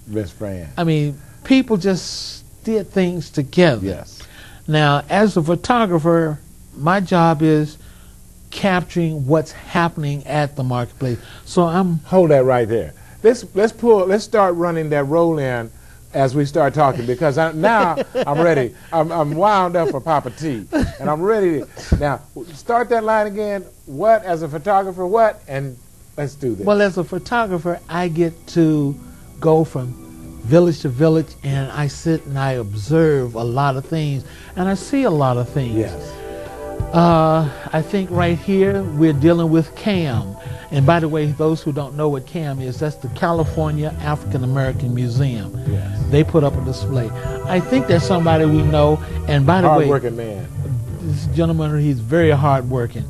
best friend. I mean, people just did things together. Yes. Now, as a photographer, my job is capturing what's happening at the marketplace. So I'm hold that right there. Let's start running that roll in as we start talking, because now I'm ready. I'm wound up for PapaT, and I'm ready to, now start that line again. What, as a photographer, what? And let's do this. Well, as a photographer, I get to go from village to village, and I sit and I observe a lot of things, and I see a lot of things. Yes. I think right here we're dealing with CAM. And by the way, those who don't know what CAM is, that's the California African American Museum. Yes. They put up a display. I think there's somebody we know. And by the way, hard-working man. This gentleman, he's very hard-working.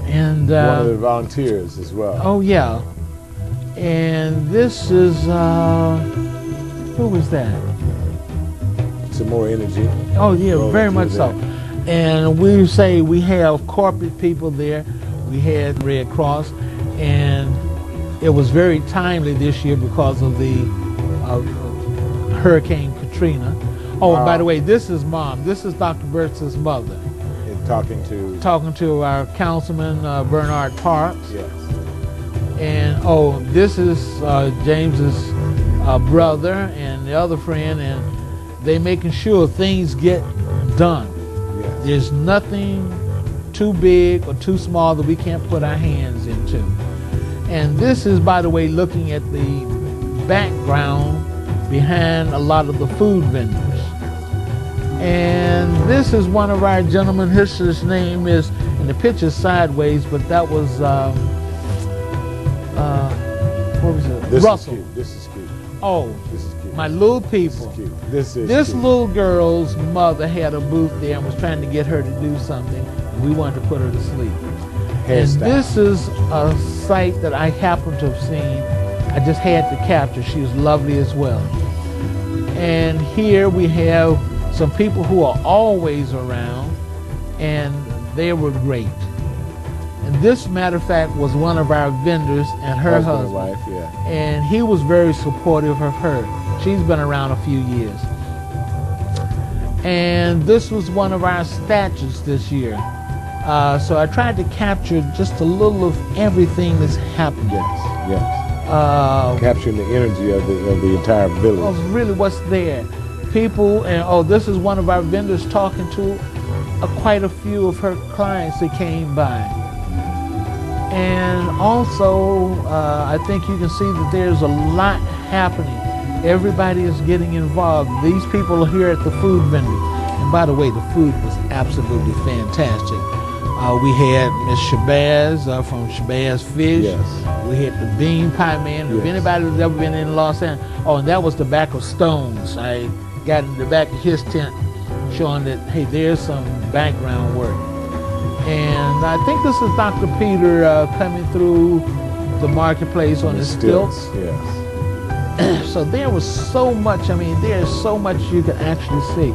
And one of the volunteers as well. Oh yeah. And this is who was that? Some more energy. Oh yeah, very much so. And we say we have corporate people there. We had Red Cross, and it was very timely this year because of the Hurricane Katrina. Oh, and by the way, this is Mom. This is Dr. Burt's mother. And talking to our councilman, Bernard Parks. Yes. And oh, this is James's brother and the other friend, and they making sure things get done. Yes. There's nothing too big or too small that we can't put our hands into. And this is, by the way, looking at the background behind a lot of the food vendors. And this is one of our gentlemen. His name is, and the picture's sideways, but that was, what was it? This Russell. Is cute. This is cute. Oh, this is cute. My little people. This is this cute. little girl's mother had a booth there and was trying to get her to do something. We wanted to put her to sleep. And this is a sight that I happened to have seen. I just had to capture. She was lovely as well. And here we have some people who are always around, and they were great. And this, matter of fact, was one of our vendors and her husband. Wife, yeah. And he was very supportive of her. She's been around a few years. And this was one of our statues this year. So I tried to capture just a little of everything that's happened. Yes, yes. Capturing the energy of the entire village. Of really what's there. People, and oh, this is one of our vendors talking to quite a few of her clients that came by. And also, I think you can see that there's a lot happening. Everybody is getting involved. These people are here at the food vendor. And by the way, the food was absolutely fantastic. We had Miss Shabazz from Shabazz Fish. Yes. We had the Bean Pie Man. If anybody has ever been in Los Angeles, oh, and that was the back of Stone's. I got in the back of his tent showing that, hey, there's some background work. And I think this is Dr. Peter coming through the marketplace on his stilts. Yes. So there was so much, I mean, there's so much you can actually see.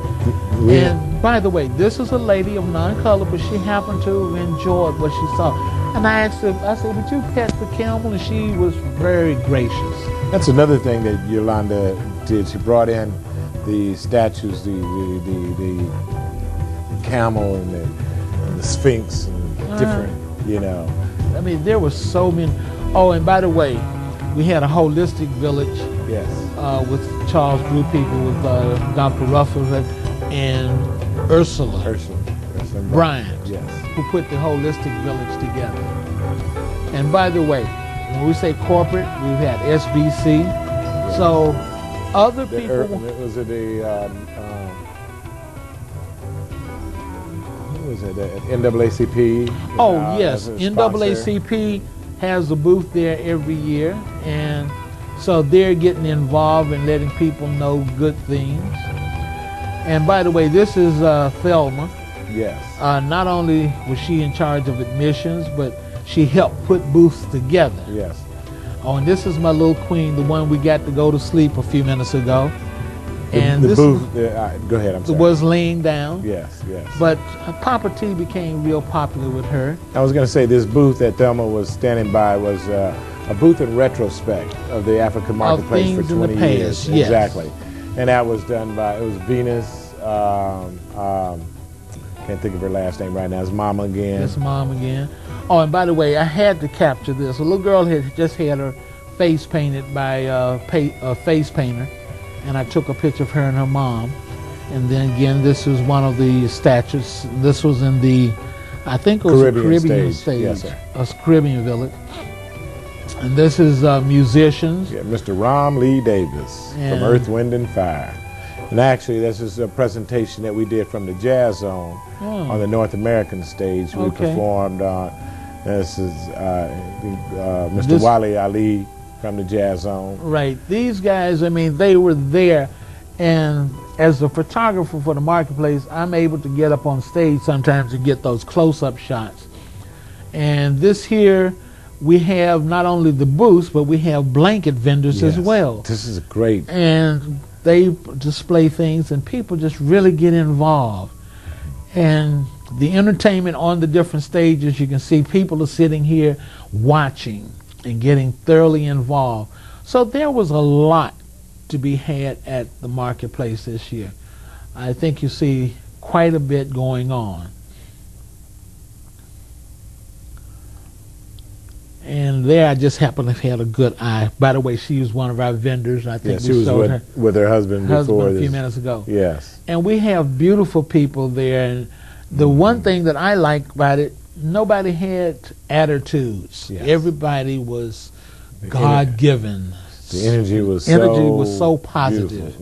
Yeah. And by the way, this is a lady of non-color, but she happened to enjoy what she saw. And I asked her, I said, would you pet the camel? And she was very gracious. That's another thing that Yolanda did. She brought in the statues, the camel and the Sphinx and different, you know. I mean, there were so many. Oh, and by the way, we had a holistic village. Yes. With Charles Blue people, with Dr. Rufford and Ursula Bryant, yes, who put the holistic village together. And by the way, when we say corporate, we've had SBC. Yes. So other people. Was it the what was it? The NAACP. Oh yes, NAACP has a booth there every year, and so they're getting involved and letting people know good things. And by the way, this is Thelma. Yes. Not only was she in charge of admissions, but she helped put booths together. Yes. Oh, and this is my little queen, the one we got to go to sleep a few minutes ago. And the this booth, go ahead, I'm sorry. Was laying down. Yes, yes. But PapaT became real popular with her. I was going to say this booth that Thelma was standing by was a booth in retrospect of the African marketplace for 20 years. Yes. Exactly. And that was done by, it was Venus, can't think of her last name right now, it's Mama again. It's Mom again. Oh, and by the way, I had to capture this. A little girl had just had her face painted by a face painter, and I took a picture of her and her mom. And then again, this is one of the statues. This was in the, I think it was Caribbean stage. Yes, sir. A Caribbean village. And this is musicians. Yeah, Mr. Rom Lee Davis from Earth, Wind, and Fire. And actually, this is a presentation that we did from the Jazz Zone on the North American stage. We performed on, this is Mr. Wale Ali from the Jazz Zone. Right. These guys, I mean, they were there. And as a photographer for the marketplace, I'm able to get up on stage sometimes to get those close-up shots. And this here, we have not only the booths, but we have blanket vendors as well. This is great. And they display things, and people just really get involved. And the entertainment on the different stages, you can see people are sitting here watching and getting thoroughly involved. So there was a lot to be had at the marketplace this year. I think you see quite a bit going on. And there I just happened to have had a good eye. By the way, she was one of our vendors. I think she was with her husband before a few minutes ago. Yes. And we have beautiful people there. And the one thing that I like about it, nobody had attitudes. Yes. Everybody was God-given. The energy was so positive.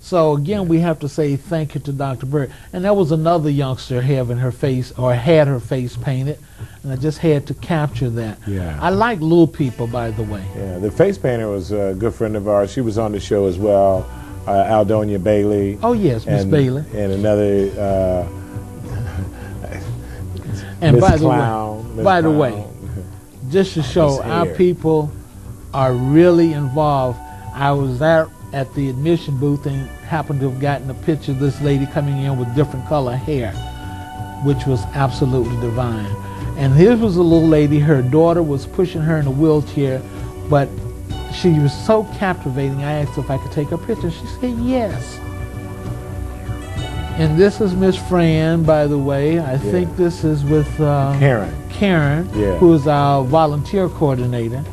So again, we have to say thank you to Dr. Bird. And there was another youngster having her face, or had her face painted, and I just had to capture that. Yeah. I like little people, by the way. Yeah, the face painter was a good friend of ours. She was on the show as well, Aldonia Bailey. Oh yes, Miss Bailey. And another and Miss by the way, just to show our people are really involved. I was there at the admission booth and happened to have gotten a picture of this lady coming in with different color hair, which was absolutely divine. And here was a little lady, her daughter was pushing her in a wheelchair, but she was so captivating, I asked if I could take her picture. She said yes. And this is Miss Fran, by the way. I think this is with Karen, who is our volunteer coordinator.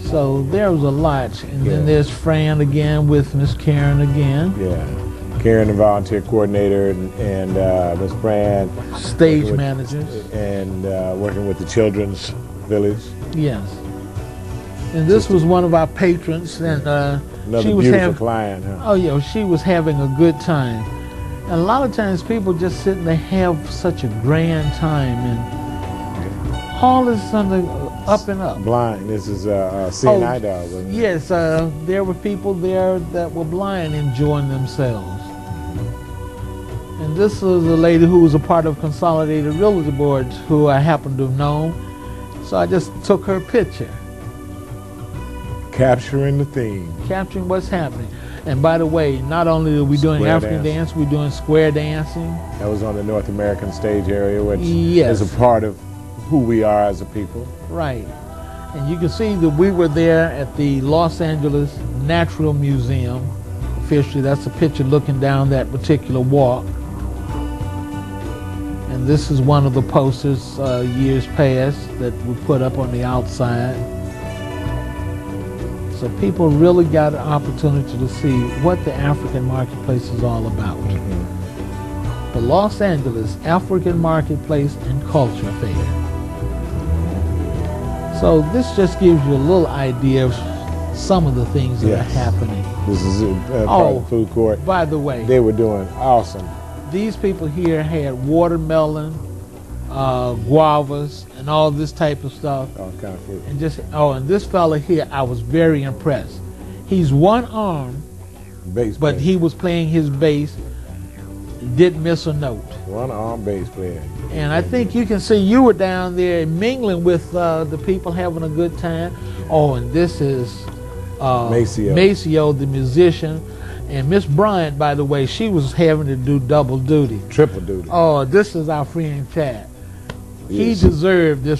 So there was a lot. And then there's Fran again with Miss Karen again. Yeah. Karen, the volunteer coordinator, and Miss Fran, stage managers. And working with the Children's Village. Yes. And this was one of our patrons. And another she was beautiful client. Huh? Oh, yeah, she was having a good time. And a lot of times people just sit and they have such a grand time. And all is something up and up. Blind. This is seeing eye dog. Yes, there were people there that were blind enjoying themselves. And this is a lady who was a part of Consolidated Realty Board who I happened to have known. So I just took her picture. Capturing the theme. Capturing what's happening. And by the way, not only are we doing African dance, we're doing square dancing. That was on the North American stage area, which is a part of who we are as a people. Right. And you can see that we were there at the Los Angeles Natural Museum. Officially, that's a picture looking down that particular walk. And this is one of the posters years past that we put up on the outside. So people really got an opportunity to see what the African marketplace is all about. The Los Angeles African Marketplace and Culture Fair. So this just gives you a little idea of some of the things that are happening. This is part of the food court. By the way, they were doing awesome. These people here had watermelon, guavas, and all this type of stuff. All kind of fruit. And and this fella here, I was very impressed. He's one arm, but he was playing his bass, didn't miss a note. One arm bass player. And I think you can see you were down there mingling with the people, having a good time. Oh, and this is Maceo, the musician. And Miss Bryant, by the way, she was having to do double duty. Triple duty. Oh, this is our friend Chad. He deserved this